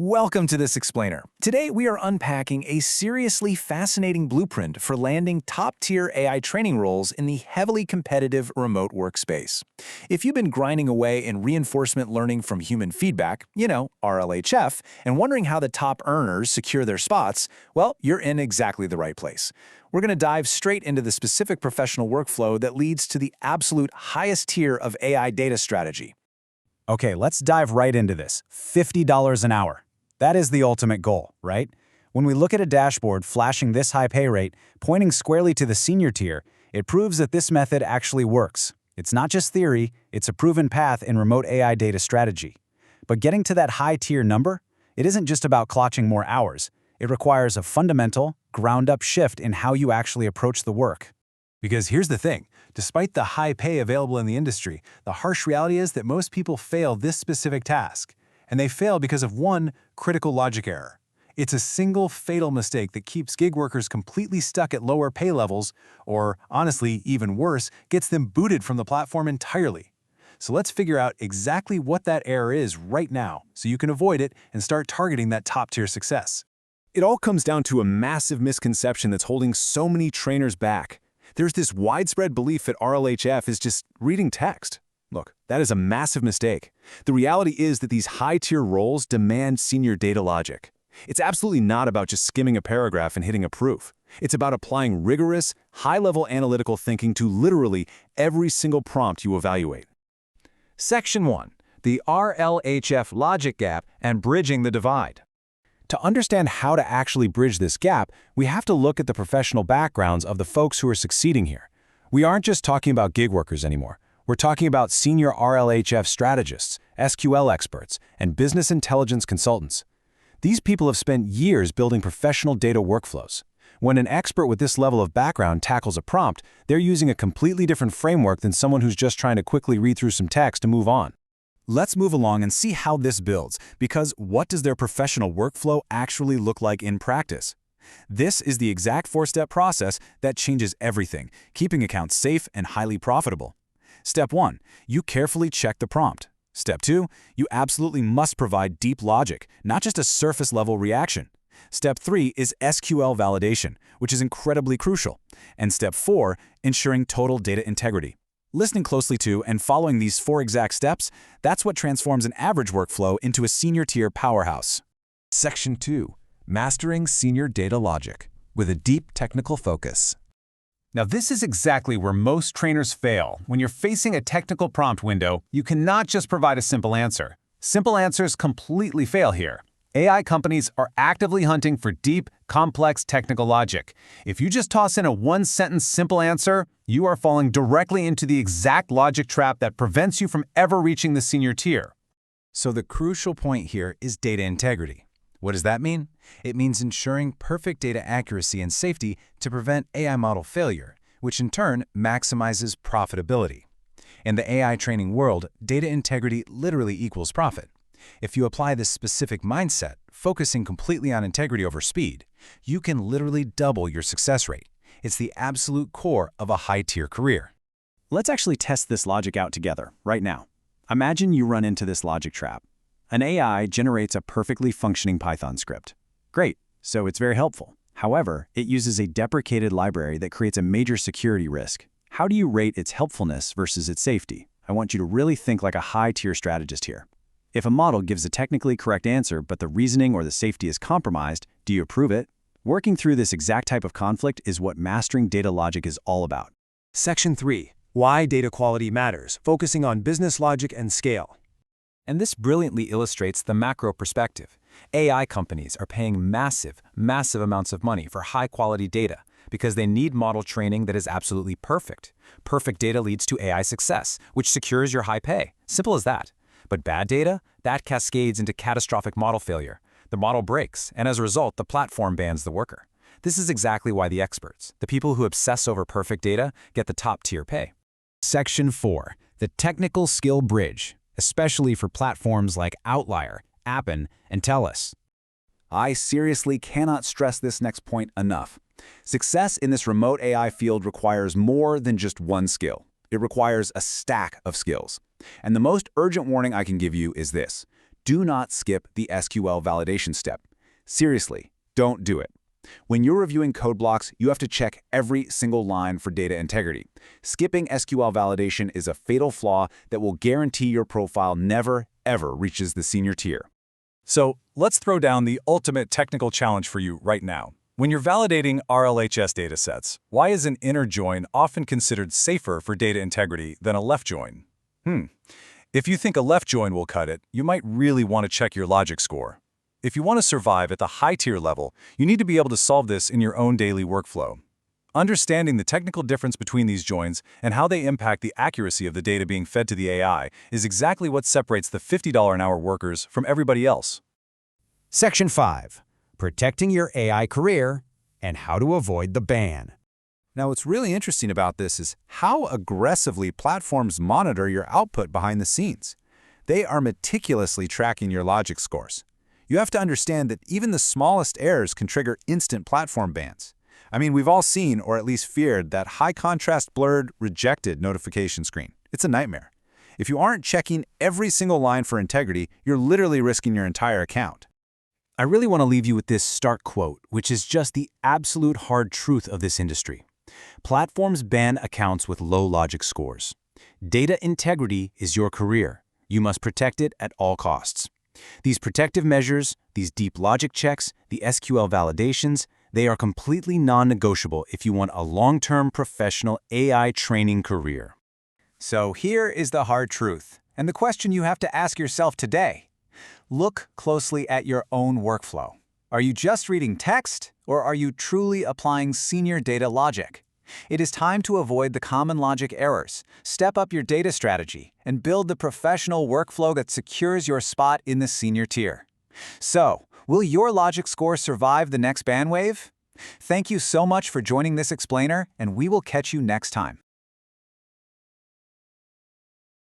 Welcome to This Explainer. Today we are unpacking a seriously fascinating blueprint for landing top-tier AI training roles in the heavily competitive remote workspace. If you've been grinding away in reinforcement learning from human feedback, RLHF, and wondering how the top earners secure their spots, well, you're in exactly the right place. We're going to dive straight into the specific professional workflow that leads to the absolute highest tier of AI data strategy. Okay, let's dive right into this. $50 an hour. That is the ultimate goal, right? When we look at a dashboard flashing this high pay rate, pointing squarely to the senior tier, it proves that this method actually works. It's not just theory, it's a proven path in remote AI data strategy. But getting to that high tier number, it isn't just about clocking more hours. It requires a fundamental, ground-up shift in how you actually approach the work. Because here's the thing, despite the high pay available in the industry, the harsh reality is that most people fail this specific task. And they fail because of one critical logic error. It's a single fatal mistake that keeps gig workers completely stuck at lower pay levels, or honestly, even worse, gets them booted from the platform entirely. So let's figure out exactly what that error is right now so you can avoid it and start targeting that top-tier success. It all comes down to a massive misconception that's holding so many trainers back. There's this widespread belief that RLHF is just reading text. Look, that is a massive mistake. The reality is that these high-tier roles demand senior data logic. It's absolutely not about just skimming a paragraph and hitting approve. It's about applying rigorous, high-level analytical thinking to literally every single prompt you evaluate. Section 1. The RLHF logic gap and bridging the divide. To understand how to actually bridge this gap, we have to look at the professional backgrounds of the folks who are succeeding here. We aren't just talking about gig workers anymore. We're talking about senior RLHF strategists, SQL experts, and business intelligence consultants. These people have spent years building professional data workflows. When an expert with this level of background tackles a prompt, they're using a completely different framework than someone who's just trying to quickly read through some text to move on. Let's move along and see how this builds, because what does their professional workflow actually look like in practice? This is the exact four-step process that changes everything, keeping accounts safe and highly profitable. Step 1. You carefully check the prompt. Step 2. You absolutely must provide deep logic, not just a surface-level reaction. Step 3 is SQL validation, which is incredibly crucial. And Step 4, ensuring total data integrity. Listening closely to and following these 4 exact steps, that's what transforms an average workflow into a senior-tier powerhouse. Section 2. Mastering Senior Data Logic with a deep technical focus. Now, this is exactly where most trainers fail. When you're facing a technical prompt window, you cannot just provide a simple answer. Simple answers completely fail here. AI companies are actively hunting for deep, complex technical logic. If you just toss in a one-sentence simple answer, you are falling directly into the exact logic trap that prevents you from ever reaching the senior tier. So the crucial point here is data integrity. What does that mean? It means ensuring perfect data accuracy and safety to prevent AI model failure, which in turn maximizes profitability. In the AI training world, data integrity literally equals profit. If you apply this specific mindset, focusing completely on integrity over speed, you can literally double your success rate. It's the absolute core of a high-tier career. Let's actually test this logic out together, right now. Imagine you run into this logic trap. An AI generates a perfectly functioning Python script. Great, so it's very helpful. However, it uses a deprecated library that creates a major security risk. How do you rate its helpfulness versus its safety? I want you to really think like a high-tier strategist here. If a model gives a technically correct answer, but the reasoning or the safety is compromised, do you approve it? Working through this exact type of conflict is what mastering data logic is all about. Section 3. Why data quality matters, focusing on business logic and scale. And this brilliantly illustrates the macro perspective. AI companies are paying massive amounts of money for high-quality data because they need model training that is absolutely perfect. Perfect data leads to AI success, which secures your high pay. Simple as that. But bad data, that cascades into catastrophic model failure. The model breaks, and as a result, the platform bans the worker. This is exactly why the experts, the people who obsess over perfect data, get the top-tier pay. Section 4. The technical skill bridge, especially for platforms like Outlier, Appen, and TELUS. I seriously cannot stress this next point enough. Success in this remote AI field requires more than just one skill. It requires a stack of skills. And the most urgent warning I can give you is this. Do not skip the SQL validation step. Seriously, don't do it. When you're reviewing code blocks, you have to check every single line for data integrity. Skipping SQL validation is a fatal flaw that will guarantee your profile never, ever reaches the senior tier. So let's throw down the ultimate technical challenge for you right now. When you're validating RLHF datasets, why is an inner join often considered safer for data integrity than a left join? If you think a left join will cut it, you might really want to check your logic score. If you want to survive at the high-tier level, you need to be able to solve this in your own daily workflow. Understanding the technical difference between these joins and how they impact the accuracy of the data being fed to the AI is exactly what separates the $50 an hour workers from everybody else. Section 5. Protecting your AI career and how to avoid the ban. Now, what's really interesting about this is how aggressively platforms monitor your output behind the scenes. They are meticulously tracking your logic scores. You have to understand that even the smallest errors can trigger instant platform bans. I mean, we've all seen, or at least feared, that high-contrast blurred, rejected notification screen. It's a nightmare. If you aren't checking every single line for integrity, you're literally risking your entire account. I really want to leave you with this stark quote, which is just the absolute hard truth of this industry. Platforms ban accounts with low logic scores. Data integrity is your career. You must protect it at all costs. These protective measures, these deep logic checks, the SQL validations, they are completely non-negotiable if you want a long-term professional AI training career. So here is the hard truth, and the question you have to ask yourself today. Look closely at your own workflow. Are you just reading text, or are you truly applying senior data logic? It is time to avoid the common logic errors, step up your data strategy, and build the professional workflow that secures your spot in the senior tier. So, will your logic score survive the next ban wave? Thank you so much for joining this explainer, and we will catch you next time.